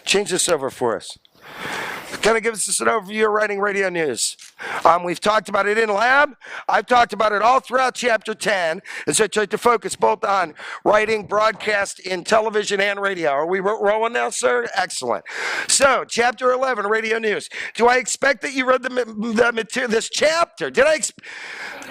change this over for us. Kind of gives us an overview of writing radio news. We've talked about it in lab. I've talked about it all throughout Chapter 10. And so I tried to focus both on writing, broadcast in television and radio. Are we rolling now, sir? Excellent. So, Chapter 11, radio news. Do I expect that you read the material, this chapter? Did I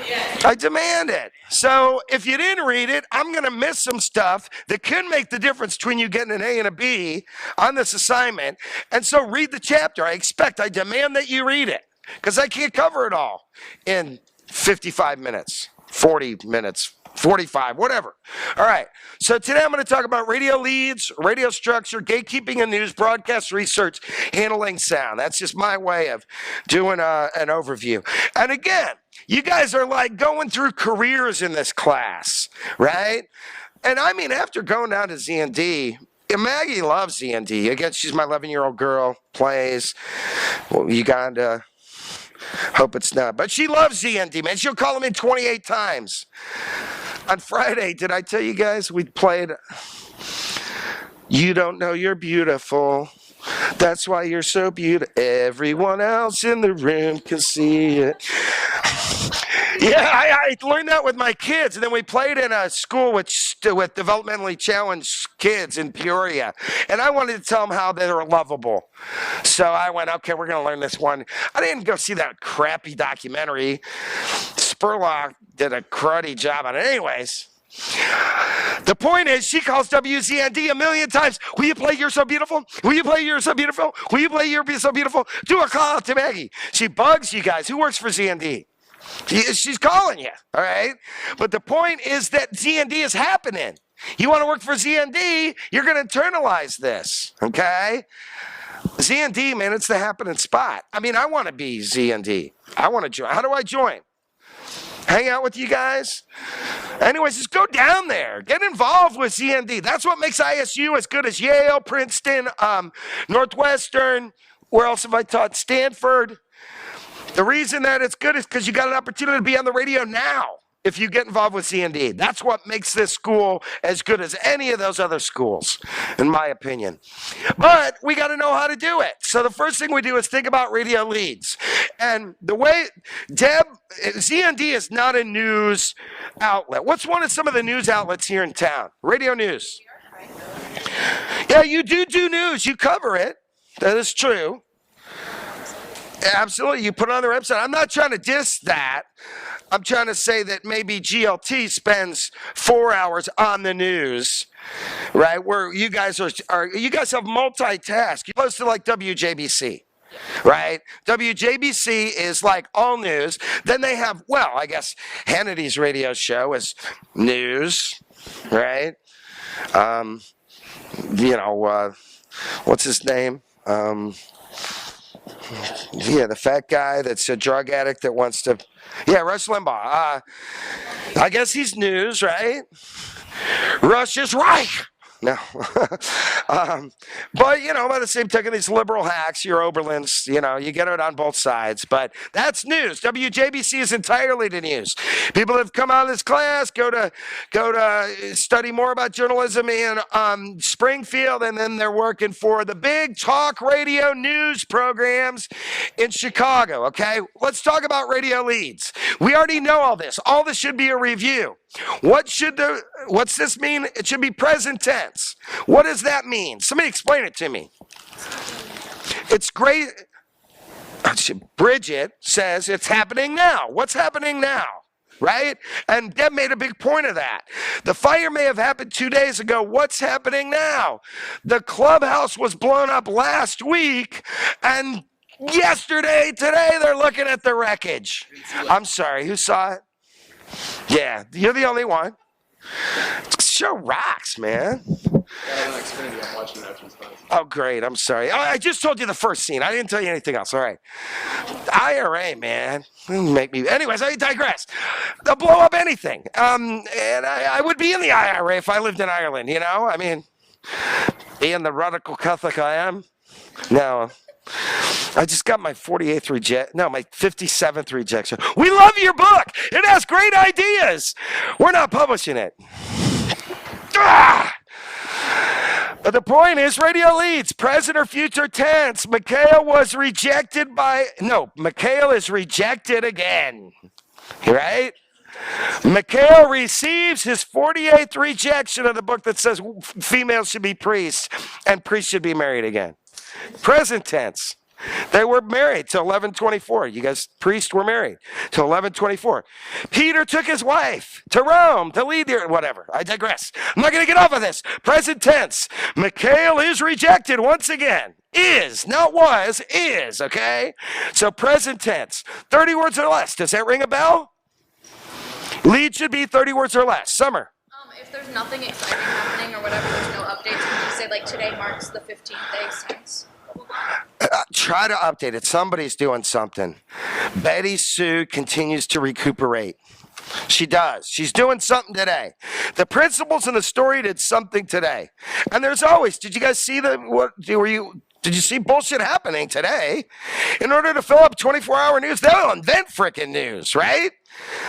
Yes. I demand it. So if you didn't read it, I'm going to miss some stuff that could make the difference between you getting an A and a B on this assignment. And so read the chapter. I demand that you read it because I can't cover it all in 55 minutes, 40 minutes, 45, whatever. All right. So today I'm going to talk about radio leads, radio structure, gatekeeping and news, broadcast research, handling sound. That's just my way of doing an overview. And again, you guys are like going through careers in this class, right? And I mean, after going down to Z&D, Maggie loves Z&D. Again, she's my 11-year-old girl, plays Uganda. Hope it's not. But she loves Z&D, man. She'll call him in 28 times. On Friday, did I tell you guys we played You Don't Know You're Beautiful. That's why you're so beautiful. Everyone else in the room can see it. Yeah, I learned that with my kids, and then we played in a school with developmentally challenged kids in Peoria, and I wanted to tell them how they were lovable. So I went, okay, we're going to learn this one. I didn't go see that crappy documentary. Spurlock did a cruddy job on it. Anyways, the point is, she calls WZND a million times. Will you play You're So Beautiful? Will you play You're So Beautiful? Will you play You're So Beautiful? Do a call out to Maggie. She bugs you guys. Who works for ZND? She's calling you, all right? But the point is that ZND is happening. You want to work for ZND, you're going to internalize this, okay? ZND, man, it's the happening spot. I mean, I want to be ZND. I want to join. How do I join? Hang out with you guys? Anyways, just go down there. Get involved with ZND. That's what makes ISU as good as Yale, Princeton, Northwestern. Where else have I taught? Stanford. The reason that it's good is because you got an opportunity to be on the radio now if you get involved with ZND. That's what makes this school as good as any of those other schools, in my opinion. But we got to know how to do it. So the first thing we do is think about radio leads. And the way, ZND is not a news outlet. What's one of some of the news outlets here in town? Radio news. Yeah, you do news. You cover it. That is true. Absolutely. You put it on their website. I'm not trying to diss that. I'm trying to say that maybe GLT spends 4 hours on the news, right? Where you guys you guys have multitask. You're close to like WJBC, right? WJBC is like all news. Then they have, well, I guess Hannity's radio show is news, right? What's his name? Yeah, the fat guy that's a drug addict that wants to... Yeah, Rush Limbaugh. I guess he's news, right? Rush is Reich. No. But, by the same token, these liberal hacks, your Oberlins, you get it on both sides. But that's news. WJBC is entirely the news. People that have come out of this class go to study more about journalism in Springfield, and then they're working for the big talk radio news programs in Chicago, okay? Let's talk about radio leads. We already know all this. All this should be a review. What's this mean? It should be present tense. What does that mean? Somebody explain it to me. It's great. Bridget says it's happening now. What's happening now? Right? And Deb made a big point of that. The fire may have happened 2 days ago. What's happening now? The clubhouse was blown up last week, and today they're looking at the wreckage. I'm sorry, who saw it? Yeah, you're the only one. The show rocks, man. Oh, great. I'm sorry. I just told you the first scene. I didn't tell you anything else. All right. IRA, man. Anyways, I digress. They'll blow up anything. And I would be in the IRA if I lived in Ireland, I mean, being the radical Catholic I am. No. I just got my 57th rejection. We love your book. It has great ideas. We're not publishing it. But the point is, radio leads, present or future tense. Mikhail was rejected Mikhail is rejected again. Right? Mikhail receives his 48th rejection of the book that says females should be priests and priests should be married again. Present tense. They were married till 1124. You guys, priests were married till 1124. Peter took his wife to Rome to lead there. Whatever. I digress. I'm not going to get off of this. Present tense. Mikhail is rejected once again. Is, not was, is, okay? So present tense. 30 words or less. Does that ring a bell? Lead should be 30 words or less. Summer. If there's nothing exciting happening or whatever, there's no updates, can you say like today marks the 15th day since? Try to update it. Somebody's doing something. Betty Sue continues to recuperate. She does. She's doing something today. The principals in the story did something today. And there's always, did you guys see did you see bullshit happening today? In order to fill up 24-hour news, they'll invent frickin' news, right?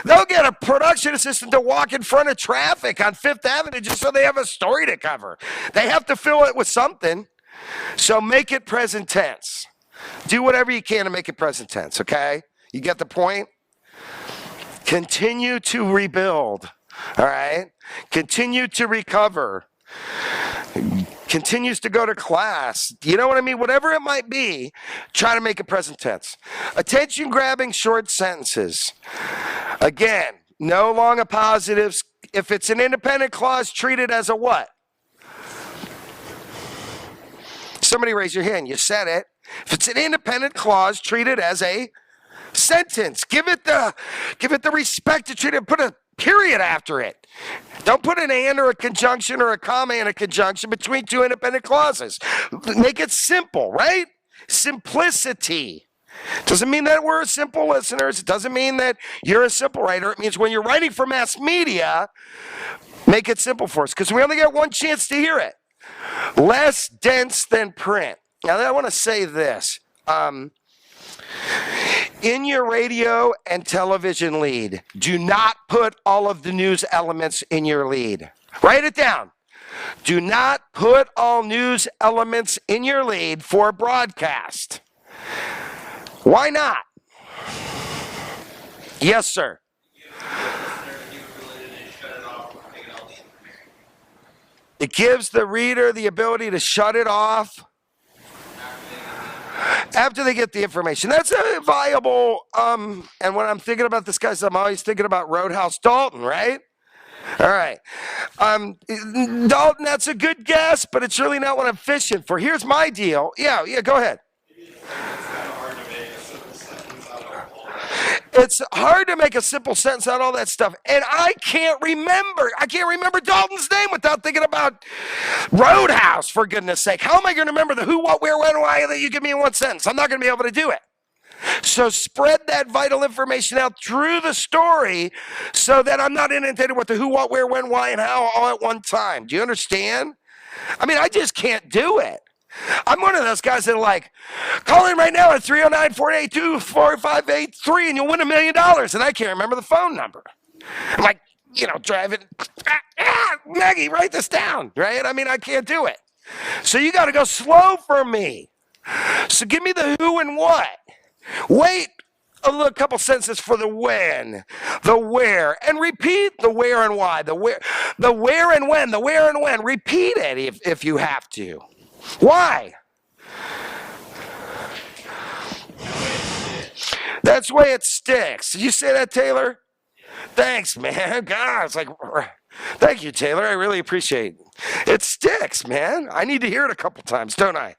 They'll get a production assistant to walk in front of traffic on Fifth Avenue just so they have a story to cover. They have to fill it with something. So make it present tense. Do whatever you can to make it present tense, okay? You get the point? Continue to rebuild, all right? Continue to recover. Continues to go to class. You know what I mean? Whatever it might be, try to make it present tense. Attention-grabbing short sentences. Again, no long appositives. If it's an independent clause, treat it as a what? Somebody raise your hand. You said it. If it's an independent clause, treat it as a sentence. Give it the respect to treat it. Put a period after it. Don't put an and or a conjunction or a comma and a conjunction between two independent clauses. Make it simple, right? Simplicity. Doesn't mean that we're simple listeners. It doesn't mean that you're a simple writer. It means when you're writing for mass media, make it simple for us because we only get one chance to hear it. Less dense than print. Now, I want to say this. In your radio and television lead, do not put all of the news elements in your lead. Write it down. Do not put all news elements in your lead for broadcast. Why not? Yes, sir. It gives the reader the ability to shut it off after they get the information. That's a viable, and when I'm thinking about this, guys, I'm always thinking about Roadhouse Dalton, right? All right. Dalton, that's a good guess, but it's really not what I'm fishing for. Here's my deal. Yeah, go ahead. It's hard to make a simple sentence out of all that stuff. And I can't remember Dalton's name without thinking about Roadhouse, for goodness sake. How am I going to remember the who, what, where, when, why that you give me in one sentence? I'm not going to be able to do it. So spread that vital information out through the story so that I'm not inundated with the who, what, where, when, why, and how all at one time. Do you understand? I mean, I just can't do it. I'm one of those guys that are like, call in right now at 309-482-4583 and you'll win $1 million. And I can't remember the phone number. I'm like, driving. Maggie, write this down, right? I mean, I can't do it. So you got to go slow for me. So give me the who and what. Wait a couple sentences for the when, the where, and repeat the where and why, the where and when, the where and when. Repeat it if you have to. Why? That's the way it sticks. Did you say that, Taylor? Thanks, man. God, it's like, thank you, Taylor. I really appreciate it. It sticks, man. I need to hear it a couple times, don't I?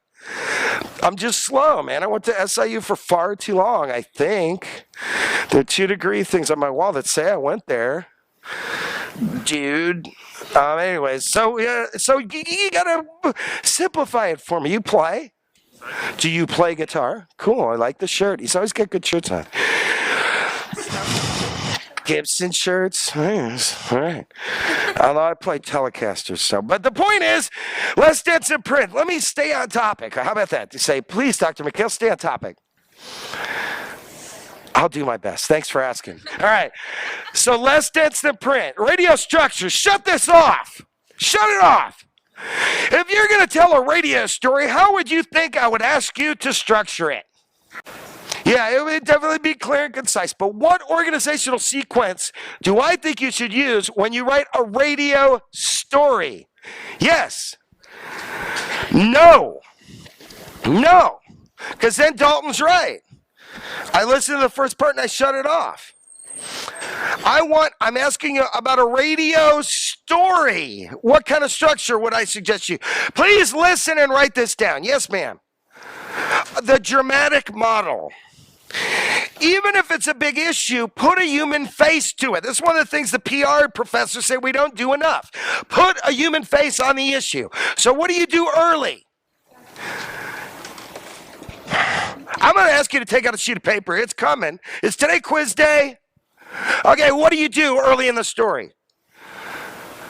I'm just slow, man. I went to SIU for far too long, I think. There are 2-degree things on my wall that say I went there. Dude. Anyways, so you gotta simplify it for me. You play? Do you play guitar? Cool. I like the shirt. He's always got good shirts on. Gibson shirts. Nice. All right. Although I play Telecasters, so. But the point is, less dense and print. Let me stay on topic. How about that? You say, please, Dr. McHale, stay on topic. I'll do my best. Thanks for asking. All right. So less dense than print. Radio structure. Shut this off. Shut it off. If you're going to tell a radio story, how would you think I would ask you to structure it? Yeah, it would definitely be clear and concise. But what organizational sequence do I think you should use when you write a radio story? Yes. No. No. Because then Dalton's right. I listened to the first part and I shut it off. I'm asking you about a radio story. What kind of structure would I suggest you? Please listen and write this down. Yes, ma'am. The dramatic model. Even if it's a big issue, put a human face to it. This is one of the things the PR professors say we don't do enough. Put a human face on the issue. So what do you do early? I'm going to ask you to take out a sheet of paper. It's coming. Is today quiz day? Okay, what do you do early in the story?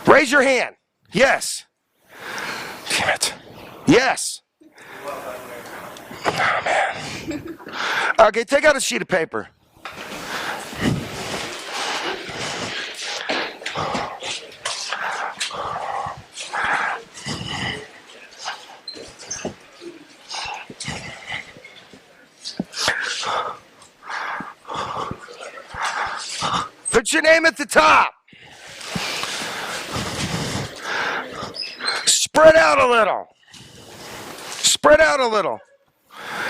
Raise your hand. Yes. Damn it. Yes. Oh, man. Okay, take out a sheet of paper. Put your name at the top. Spread out a little. Spread out a little.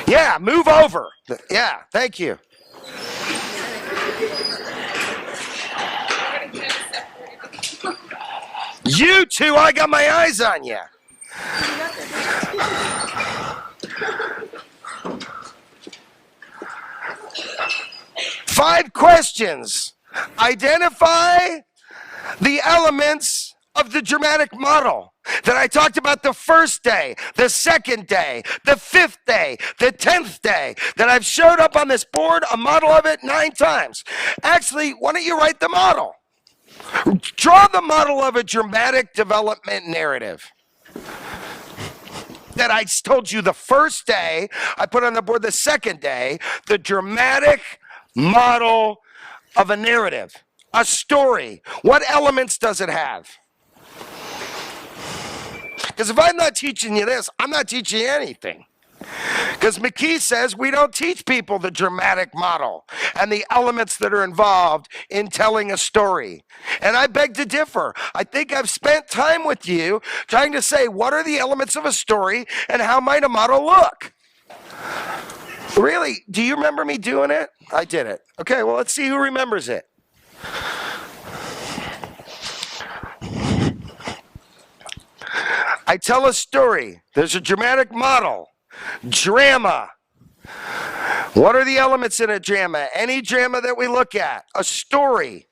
Yeah, move over. Yeah, thank you. You two, I got my eyes on you. Five questions. Identify the elements of the dramatic model that I talked about the first day, the second day, the fifth day, the 10th day, that I've showed up on this board, a model of it 9 times. Actually, why don't you write the model? Draw the model of a dramatic development narrative that I told you the first day, I put on the board the second day, the dramatic model of a narrative, a story. What elements does it have? Because if I'm not teaching you this, I'm not teaching you anything. Because McKee says we don't teach people the dramatic model and the elements that are involved in telling a story. And I beg to differ. I think I've spent time with you trying to say what are the elements of a story and how might a model look? Really? Do you remember me doing it? I did it. Okay, well, let's see who remembers it. I tell a story. There's a dramatic model. Drama. What are the elements in a drama? Any drama that we look at. A story.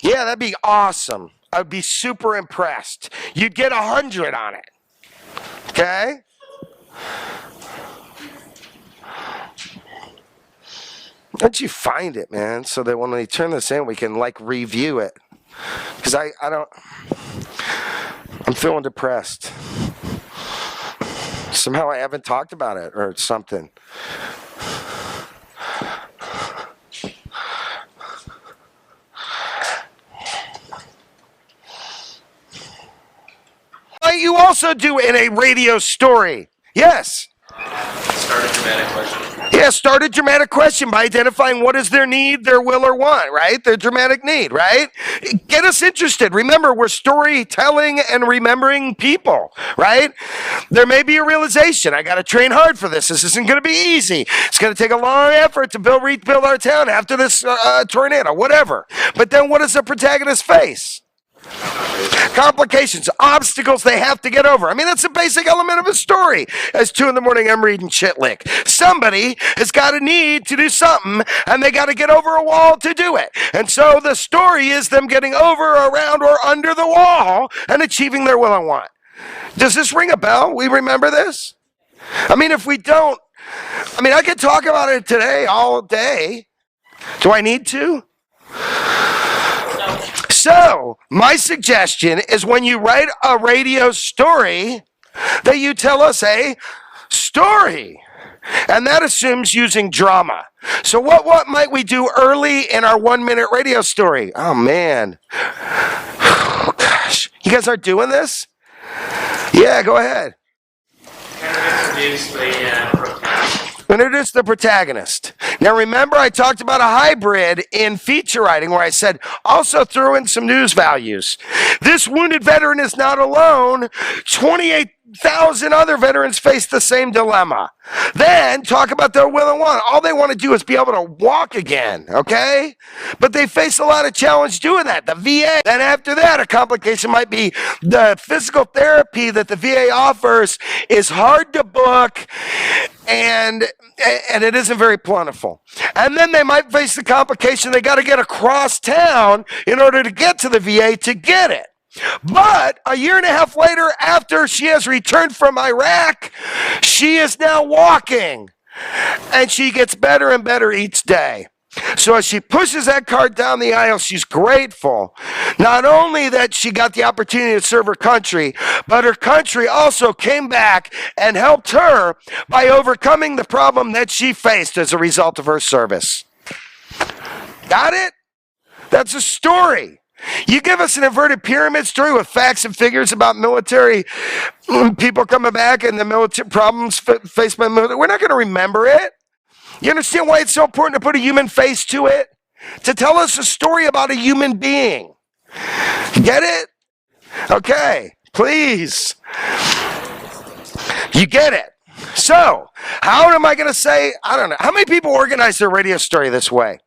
Yeah, that'd be awesome. I'd be super impressed. You'd get 100 on it. Okay? Don't you find it, man, so that when we turn this in, we can, like, review it. Because I'm feeling depressed. Somehow I haven't talked about it or something. You also do in a radio story. Yes. Start a dramatic question. Yeah, start a dramatic question by identifying what is their need, their will, or want, right? Their dramatic need, right? Get us interested. Remember, we're storytelling and remembering people, right? There may be a realization. I got to train hard for this. This isn't going to be easy. It's going to take a long effort to rebuild our town after this tornado, whatever. But then what does the protagonist face? Complications, obstacles they have to get over. I mean, that's a basic element of a story. As 2 a.m, I'm reading Chitlick. Somebody has got a need to do something, and they got to get over a wall to do it. And so the story is them getting over, around, or under the wall and achieving their will and want. Does this ring a bell? We remember this? I mean, if we don't, I could talk about it today, all day. Do I need to? So, my suggestion is when you write a radio story, that you tell us a story. And that assumes using drama. So what might we do early in our 1-minute radio story? Oh, man. Oh, gosh. You guys aren't doing this? Yeah, go ahead. Introduce the protagonist. Now remember, I talked about a hybrid in feature writing where I said also throw in some news values. This wounded veteran is not alone. 28,000 other veterans face the same dilemma. Then talk about their will and want. All they want to do is be able to walk again, okay? But they face a lot of challenge doing that. The VA. Then after that, a complication might be the physical therapy that the VA offers is hard to book and it isn't very plentiful. And then they might face the complication they got to get across town in order to get to the VA to get it. But a year and a half later, after she has returned from Iraq, she is now walking. And she gets better and better each day. So as she pushes that cart down the aisle, she's grateful. Not only that she got the opportunity to serve her country, but her country also came back and helped her by overcoming the problem that she faced as a result of her service. Got it? That's a story. You give us an inverted pyramid story with facts and figures about military people coming back and the military problems faced by the military. We're not going to remember it. You understand why it's so important to put a human face to it? To tell us a story about a human being. Get it? Okay, please. You get it. So, how am I going to say, I don't know, how many people organize their radio story this way?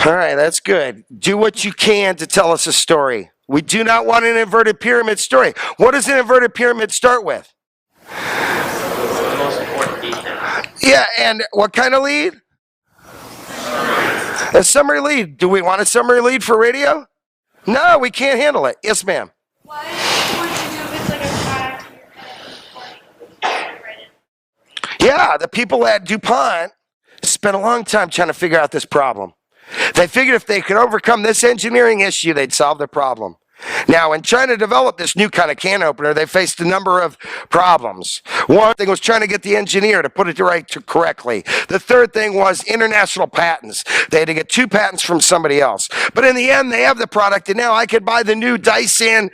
All right, that's good. Do what you can to tell us a story. We do not want an inverted pyramid story. What does an inverted pyramid start with? The most important detail. Yeah, and what kind of lead? A summary lead. Do we want a summary lead for radio? No, we can't handle it. Yes, ma'am. Why would you do if it's like a fact and you're kind of write it? Yeah, the people at DuPont spent a long time trying to figure out this problem. They figured if they could overcome this engineering issue, they'd solve the problem. Now, in trying to develop this new kind of can opener, they faced a number of problems. One thing was trying to get the engineer to put it correctly. The third thing was international patents. They had to get 2 patents from somebody else. But in the end, they have the product, and now I could buy the new Dyson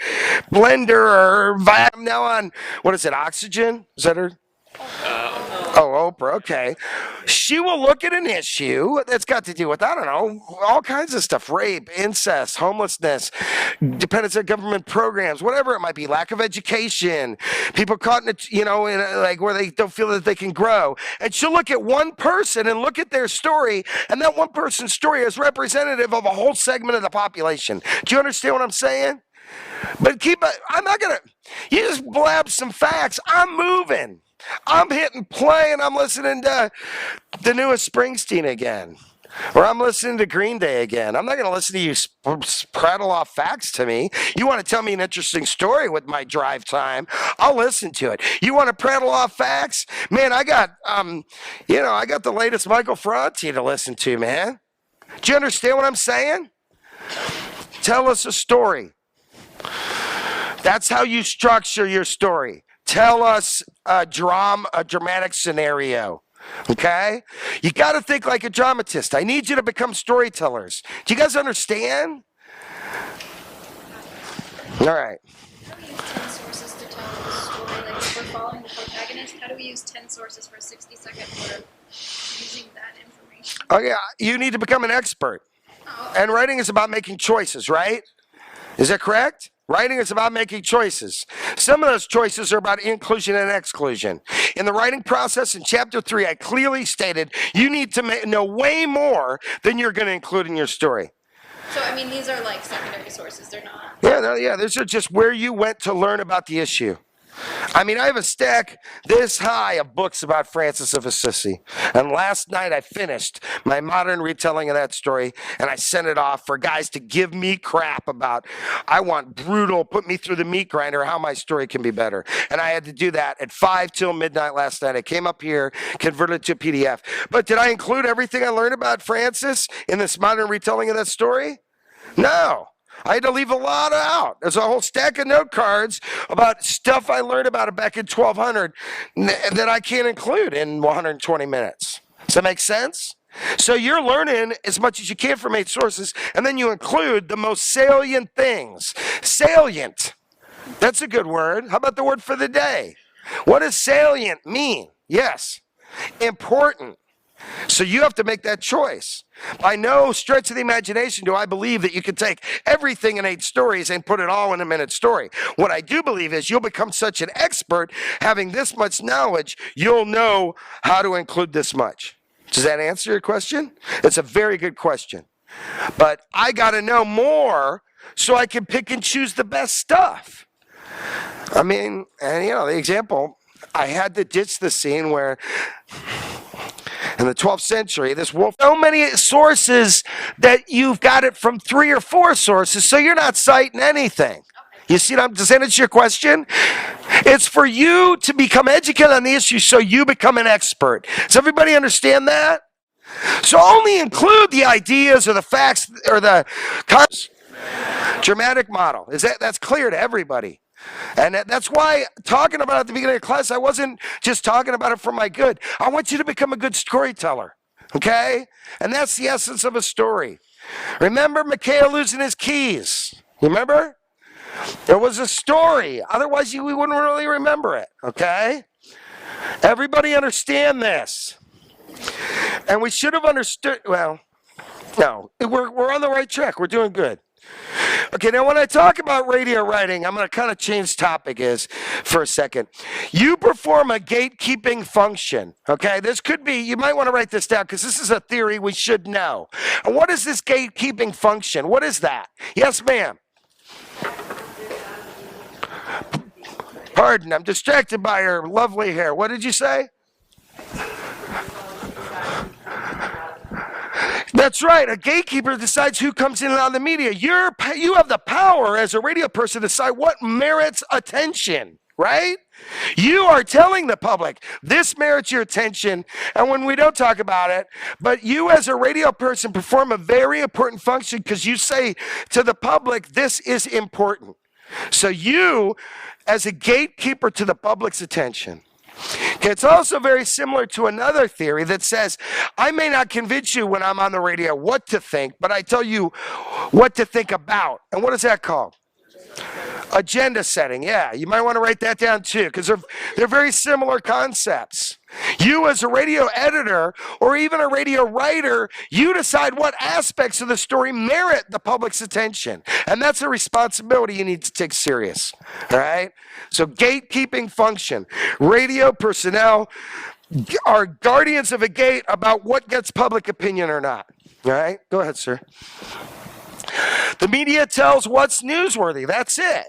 blender or I'm now on, what is it, Oxygen? Is that her? Oh, Oprah, okay. She will look at an issue that's got to do with, I don't know, all kinds of stuff, rape, incest, homelessness, dependence on government programs, whatever it might be, lack of education, people caught in, like where they don't feel that they can grow. And she'll look at one person and look at their story, and that one person's story is representative of a whole segment of the population. Do you understand what I'm saying? But I'm not going to, you just blab some facts. I'm moving. I'm hitting play and I'm listening to the newest Springsteen again. Or I'm listening to Green Day again. I'm not going to listen to you prattle off facts to me. You want to tell me an interesting story with my drive time, I'll listen to it. You want to prattle off facts? Man, I got the latest Michael Franti to listen to, man. Do you understand what I'm saying? Tell us a story. That's how you structure your story. Tell us a dramatic scenario, okay? You got to think like a dramatist. I need you to become storytellers. Do you guys understand? All right. How do we use 10 sources to tell the story? Like if we're following the protagonist, how do we use 10 sources for a 60-second blurb using that information? Oh, yeah, you need to become an expert. Oh. And writing is about making choices, right? Is that correct? Writing is about making choices. Some of those choices are about inclusion and exclusion. In the writing process in chapter 3, I clearly stated you need to know way more than you're going to include in your story. So, I mean, these are like secondary sources. They're not. Yeah, these are just where you went to learn about the issue. I mean, I have a stack this high of books about Francis of Assisi. And last night I finished my modern retelling of that story, and I sent it off for guys to give me crap about, I want brutal, put me through the meat grinder, how my story can be better. And I had to do that at 5 till midnight last night. I came up here, converted it to a PDF. But did I include everything I learned about Francis in this modern retelling of that story? No. I had to leave a lot out. There's a whole stack of note cards about stuff I learned about it back in 1200 that I can't include in 120 minutes. Does that make sense? So you're learning as much as you can from 8 sources, and then you include the most salient things. Salient. That's a good word. How about the word for the day? What does salient mean? Yes. Important. So you have to make that choice. By no stretch of the imagination do I believe that you can take everything in 8 stories and put it all in a minute story. What I do believe is you'll become such an expert, having this much knowledge, you'll know how to include this much. Does that answer your question? It's a very good question. But I got to know more so I can pick and choose the best stuff. I mean, and you know, the example, I had to ditch the scene where in the 12th century, this wolf, so many sources that you've got it from 3 or 4 sources, so you're not citing anything. You see what I'm saying? Does that answer your question? It's for you to become educated on the issue so you become an expert. Does everybody understand that? So only include the ideas or the facts or the dramatic model. That's clear to everybody. And that's why talking about it at the beginning of class, I wasn't just talking about it for my good. I want you to become a good storyteller. Okay? And that's the essence of a story. Remember Mikhail losing his keys? Remember? There was a story. Otherwise, we wouldn't really remember it. Okay? Everybody understand this. And we should have understood. Well, no. We're on the right track. We're doing good. Okay, now when I talk about radio writing, I'm going to kind of change topic for a second. You perform a gatekeeping function, okay? This could be, you might want to write this down because this is a theory we should know. And what is this gatekeeping function? What is that? Yes, ma'am. Pardon, I'm distracted by her lovely hair. What did you say? That's right. A gatekeeper decides who comes in and out of the media. You have the power as a radio person to decide what merits attention, right? You are telling the public, this merits your attention, and when we don't talk about it, but you as a radio person perform a very important function because you say to the public, this is important. So you, as a gatekeeper to the public's attention. Okay, it's also very similar to another theory that says, I may not convince you when I'm on the radio what to think, but I tell you what to think about. And what is that called? Agenda setting. Yeah, you might want to write that down too, because they're very similar concepts. You as a radio editor or even a radio writer, you decide what aspects of the story merit the public's attention. And that's a responsibility you need to take serious. All right? So gatekeeping function. Radio personnel are guardians of a gate about what gets public opinion or not. All right? Go ahead, sir. The media tells what's newsworthy. That's it.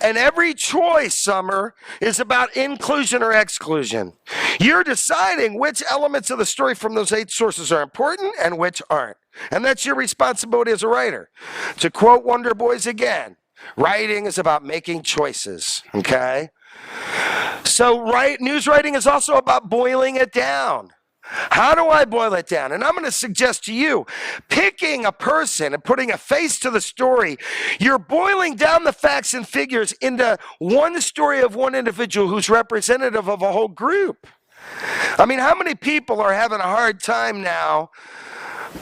And every choice, Summer, is about inclusion or exclusion. You're deciding which elements of the story from those 8 sources are important and which aren't. And that's your responsibility as a writer. To quote Wonder Boys again, writing is about making choices, okay? So news writing is also about boiling it down. How do I boil it down? And I'm going to suggest to you, picking a person and putting a face to the story, you're boiling down the facts and figures into one story of one individual who's representative of a whole group. I mean, how many people are having a hard time now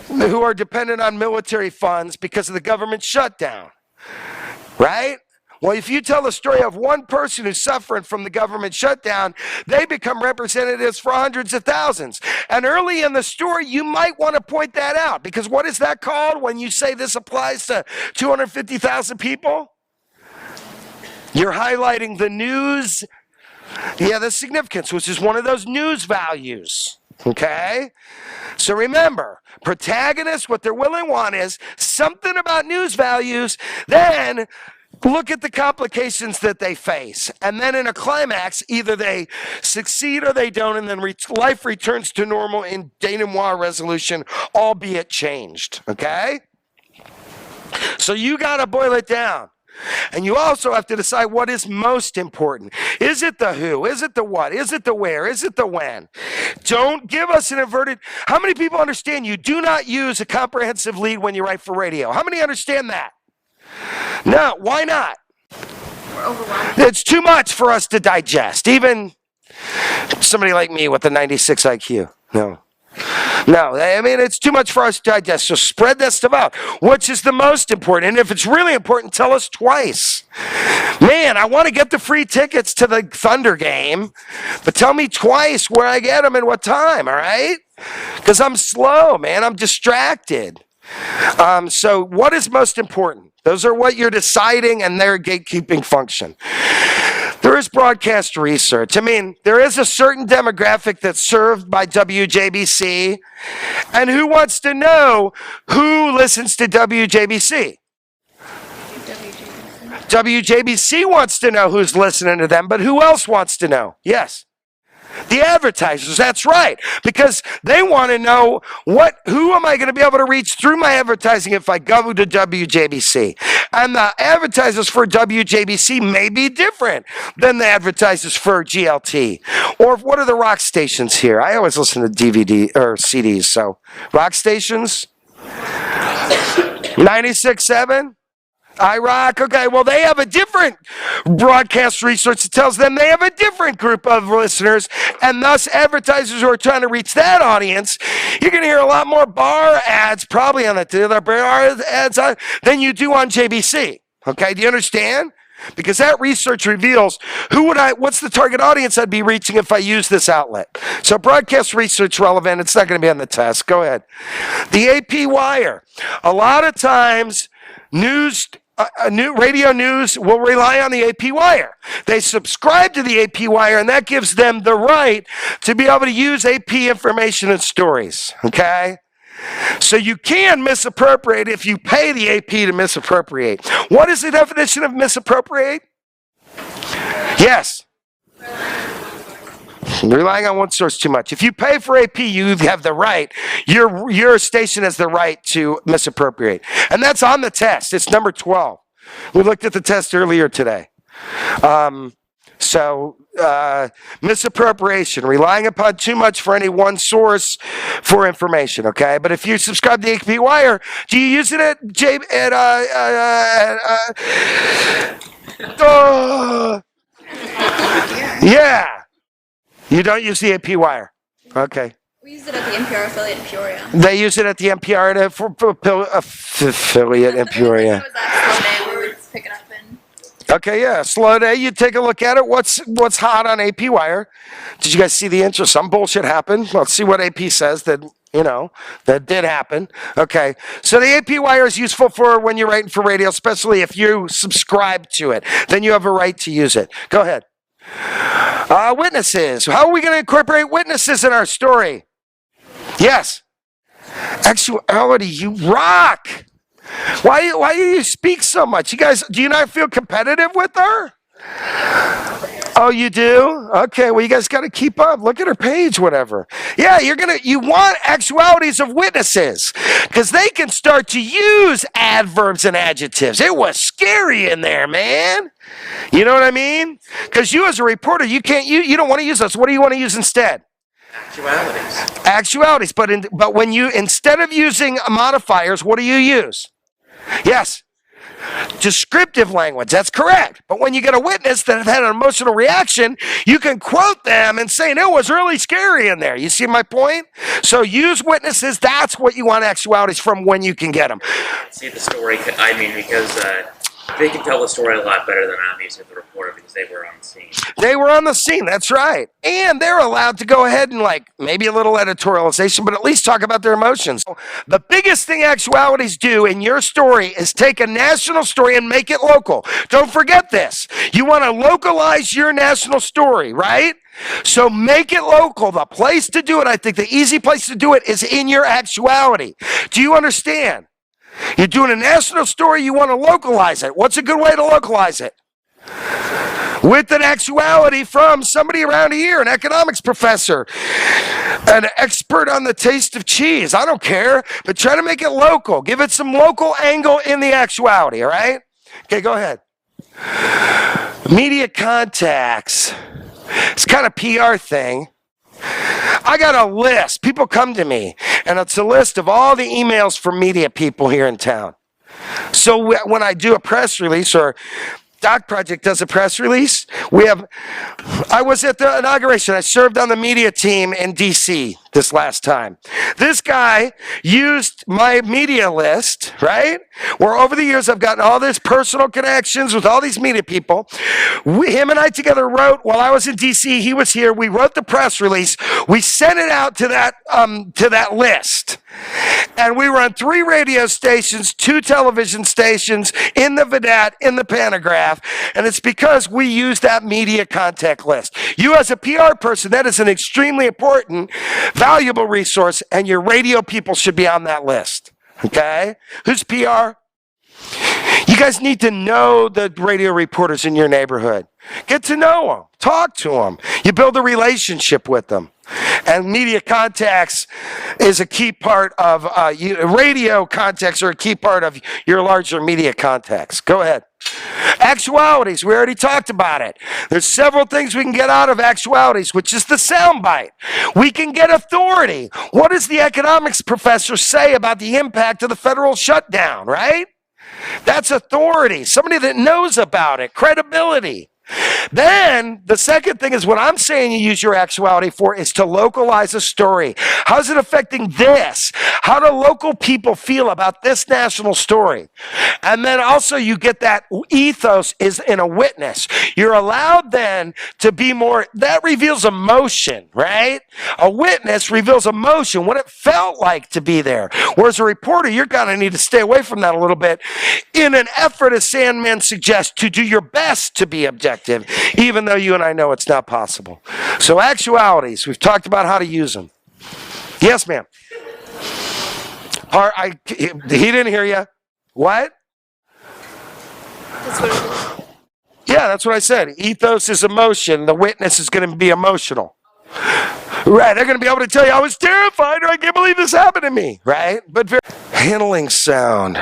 who are dependent on military funds because of the government shutdown? Right? Well, if you tell the story of one person who's suffering from the government shutdown, they become representatives for hundreds of thousands. And early in the story, you might want to point that out, because what is that called when you say this applies to 250,000 people? You're highlighting the news, the significance, which is one of those news values. Okay? So remember, protagonists, what they're willing to want is something about news values, then look at the complications that they face. And then in a climax, either they succeed or they don't, and then life returns to normal in denouement resolution, albeit changed. Okay? So you got to boil it down. And you also have to decide what is most important. Is it the who? Is it the what? Is it the where? Is it the when? Don't give us an inverted. How many people understand you do not use a comprehensive lead when you write for radio? How many understand that? No, why not? We're overwhelmed. It's too much for us to digest. Even somebody like me with a 96 IQ. No, I mean, it's too much for us to digest. So spread that stuff out. Which is the most important? And if it's really important, tell us twice. Man, I want to get the free tickets to the Thunder game, but tell me twice where I get them and what time, all right? Because I'm slow, man. I'm distracted. So what is most important? Those are what you're deciding and their gatekeeping function. There is broadcast research. I mean, there is a certain demographic that's served by WJBC. And who wants to know who listens to WJBC? WJBC wants to know who's listening to them, but who else wants to know? Yes. The advertisers, that's right, because they want to know who am I going to be able to reach through my advertising if I go to WJBC. And the advertisers for WJBC may be different than the advertisers for GLT. Or what are the rock stations here? I always listen to DVD or CDs, so rock stations? 96.7? iRock, okay, well, they have a different broadcast research that tells them they have a different group of listeners, and thus advertisers who are trying to reach that audience, you're going to hear a lot more bar ads probably on the bar ads than you do on JBC. Okay, do you understand? Because that research reveals what's the target audience I'd be reaching if I use this outlet. So broadcast research relevant, it's not going to be on the test. Go ahead. The AP wire. A lot of times, radio news will rely on the AP wire. They subscribe to the AP wire, and that gives them the right to be able to use AP information and stories. Okay? So you can misappropriate if you pay the AP to misappropriate. What is the definition of misappropriate? Yes. Relying on one source too much. If you pay for AP, you have the right. Your station has the right to misappropriate. And that's on the test. It's number 12. We looked at the test earlier today. Misappropriation, relying upon too much for any one source for information, okay? But if you subscribe to the AP Wire, do you use it yeah. You don't use the AP Wire. Okay. We use it at the NPR affiliate in Peoria. They use it at the NPR affiliate in Peoria. It was that slow day where we were picking up in. Okay, yeah, slow day. You take a look at it. What's hot on AP Wire? Did you guys see the intro? Some bullshit happened. Let's see what AP says that did happen. Okay, so the AP Wire is useful for when you're writing for radio, especially if you subscribe to it. Then you have a right to use it. Go ahead. Witnesses. How are we going to incorporate witnesses in our story? Yes. Actuality, you rock. Why do you speak so much? You guys, do you not feel competitive with her? Oh, you do? Okay, well, you guys got to keep up. Look at her page, whatever. Yeah, you want actualities of witnesses because they can start to use adverbs and adjectives. It was scary in there, man. You know what I mean? Because you as a reporter, you don't want to use those. What do you want to use instead? Actualities. But when you, instead of using modifiers, what do you use? Yes. Descriptive language, that's correct. But when you get a witness that had an emotional reaction, you can quote them and say, it was really scary in there. You see my point? So use witnesses, that's what you want actualities from when you can get them. See the story, because they can tell the story a lot better than obviously the reporter because they were on the scene. They were on the scene, that's right. And they're allowed to go ahead and maybe a little editorialization, but at least talk about their emotions. The biggest thing actualities do in your story is take a national story and make it local. Don't forget this. You want to localize your national story, right? So make it local. The place to do it, I think the easy place to do it is in your actuality. Do you understand? You're doing a national story, you want to localize it. What's a good way to localize it? With an actuality from somebody around here, an economics professor, an expert on the taste of cheese. I don't care, but try to make it local. Give it some local angle in the actuality, all right? Okay, go ahead. Media contacts. It's kind of PR thing. I got a list. People come to me, and it's a list of all the emails from media people here in town. So when I do a press release, or Doc Project does a press release, I was at the inauguration. I served on the media team in DC this last time. This guy used my media list, right? Where over the years I've gotten all these personal connections with all these media people. Him and I together wrote, while I was in DC, he was here, we wrote the press release. We sent it out to that list. And we were on 3 radio stations, 2 television stations, in the Vidette, in the Pantograph, and it's because we use that media contact list. You as a PR person, that is an extremely important, valuable resource, and your radio people should be on that list, okay? Who's PR? You guys need to know the radio reporters in your neighborhood. Get to know them. Talk to them. You build a relationship with them. And media contacts is a key part of, radio contacts are a key part of your larger media contacts. Go ahead. Actualities, we already talked about it. There's several things we can get out of actualities, which is the soundbite. We can get authority. What does the economics professor say about the impact of the federal shutdown, right? That's authority, somebody that knows about it, credibility. Then the second thing is what I'm saying you use your actuality for is to localize a story. How's it affecting this? How do local people feel about this national story? And then also you get that ethos is in a witness. You're allowed then to be more, that reveals emotion, right? A witness reveals emotion, what it felt like to be there. Whereas a reporter, you're going to need to stay away from that a little bit in an effort, as Sandman suggests, to do your best to be objective, even though you and I know it's not possible. So actualities, we've talked about how to use them. Yes, ma'am. He didn't hear you. What? That's what it is. Yeah, that's what I said. Ethos is emotion. The witness is going to be emotional. Right, they're going to be able to tell you, I was terrified, or I can't believe this happened to me, right? But handling sound.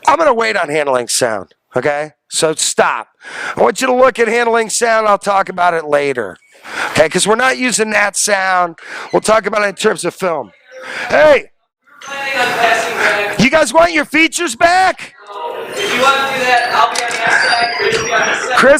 I'm going to wait on handling sound, okay? So stop. I want you to look at handling sound. I'll talk about it later, okay? Because we're not using that sound. We'll talk about it in terms of film. Hey, you guys want your features back? If you want to do that, I'll be on the outside, Chris will be on the side. Chris